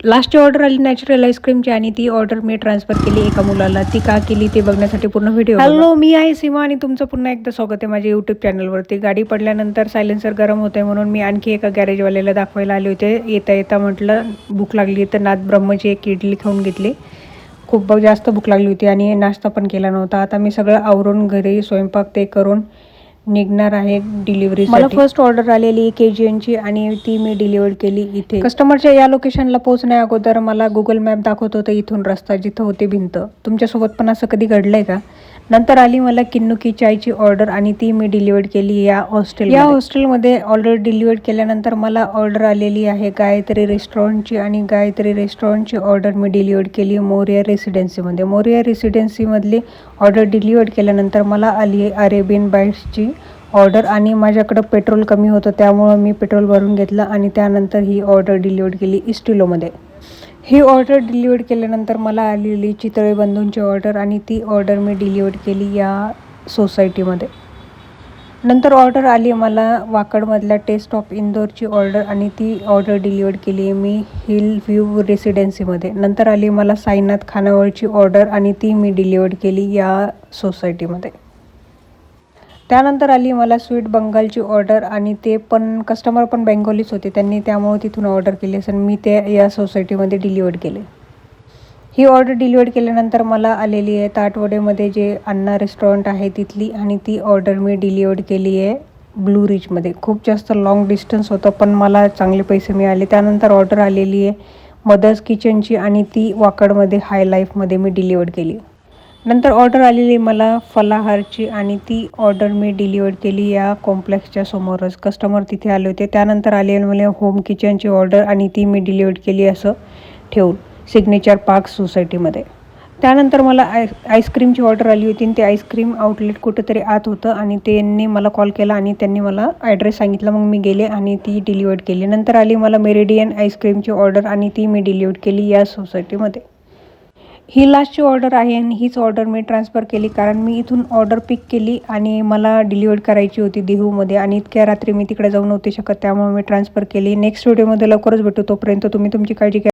लास्टची order आली natural आईस्क्रीमची आणि ती ऑर्डर मी ट्रान्सफर केली एका मुलाला. ती का केली ते बघण्यासाठी पूर्ण व्हिडिओ. हॅलो, मी आहे सीमा आणि तुमचं पुन्हा एकदा स्वागत आहे माझ्या यूट्यूब चॅनलवरती. गाडी पडल्यानंतर सायलेन्सर गरम होते म्हणून मी आणखी एका गॅरेजवाल्याला दाखवायला आले होते. येता येता म्हटलं भूक लागली तर नाथ ब्रह्मची एक इडली खाऊन घेतली. खूप जास्त भूक लागली होती आणि नाश्ता पण केला नव्हता. आता मी सगळं आवरून घरी स्वयंपाक ते करून निघणार आहे डिलिव्हरी. मला फर्स्ट ऑर्डर आलेली KGNची आणि ती मी डिलिव्हर केली इथे. कस्टमरच्या या लोकेशनला पोहोचण्या अगोदर मला गुगल मॅप दाखवत होतं इथून रस्ता जिथं होती भिंत. तुमच्यासोबत पण असं कधी घडलंय का? नंतर आली मला किन्नुकी चायची ऑर्डर आणि ती मी डिलिव्हर केली या हॉस्टेलमध्ये. ऑर्डर डिलिव्हर केल्यानंतर मला ऑर्डर आलेली आहे गायत्री रेस्टॉरंटची आणि गायत्री रेस्टॉरंटची ऑर्डर मी डिलिव्हर केली मोरिया रेसिडेन्सीमध्ये. मोरिया रेसिडेन्सीमधली ऑर्डर डिलिव्हर केल्यानंतर मला आली अरेबियन बाईट्सची ऑर्डर आणि माझ्याकडं पेट्रोल कमी होतं त्यामुळं मी पेट्रोल भरून घेतलं आणि त्यानंतर ही ऑर्डर डिलिव्हर केली इस्टिलोमध्ये. ही ऑर्डर डिलिव्हर केल्यानंतर मला आलेली चितळे बंधूंची ऑर्डर आणि ती ऑर्डर मी डिलिव्हर केली या सोसायटीमध्ये. नंतर ऑर्डर आली मला वाकडमधल्या टेस्ट ऑफ इंदोरची ऑर्डर आणि ती ऑर्डर डिलिव्हर केली मी हिल व्ह्यू रेसिडेन्सीमध्ये. नंतर आली मला साईनाथ खानावळची ऑर्डर आणि ती मी डिलिव्हर केली या सोसायटीमध्ये. त्यानंतर आली मला स्वीट बंगालची ऑर्डर आणि ते पण कस्टमर पण बेंगोलीच होते, त्यांनी त्यामुळे तिथून ऑर्डर केली असेल. मी ते या सोसायटीमध्ये डिलिव्हर केले. ही ऑर्डर डिलिव्हर केल्यानंतर मला आलेली आहे ताटवडेमध्ये जे अण्णा रेस्टॉरंट आहे तिथली आणि ती ऑर्डर मी डिलिव्हर केली आहे ब्लू रिचमध्ये. खूप जास्त लाँग डिस्टन्स होतं पण मला चांगले पैसे मिळाले. त्यानंतर ऑर्डर आलेली आहे मदर्स किचनची आणि ती वाकडमध्ये हाय लाईफमध्ये मी डिलिव्हर केली. नंतर ऑर्डर आलेली मला फलाहारची आणि ती ऑर्डर मी डिलिव्हर केली या कॉम्प्लेक्सच्या समोरच. कस्टमर तिथे आले होते. त्यानंतर आलेली मला होम किचनची ऑर्डर आणि ती मी डिलिव्हर केली असं ठेवून सिग्नेचर पार्क सोसायटीमध्ये. त्यानंतर मला आईस्क्रीमची ऑर्डर आली होती आणि ते आईस्क्रीम आउटलेट कुठेतरी आत होतं आणि त्यांनी मला कॉल केला आणि त्यांनी मला ॲड्रेस सांगितला. मग मी गेले आणि ती डिलिव्हर केली. नंतर आली मला मेरिडियन आईस्क्रीमची ऑर्डर आणि ती मी डिलिव्हर केली या सोसायटीमध्ये. ही लास्टची ऑर्डर आहे आणि हीच ऑर्डर मी ट्रान्सफर केली कारण मी इथून ऑर्डर पिक केली आणि मला डिलिव्हर करायची होती देहूमध्ये आणि इतक्या रात्री मी तिकडे जाऊ नव्हते शकत त्यामुळे मी ट्रान्सफर केली. नेक्स्ट व्हिडिओमध्ये लवकरच भेटू. तोपर्यंत तुम्ही तुमची काळजी घ्या.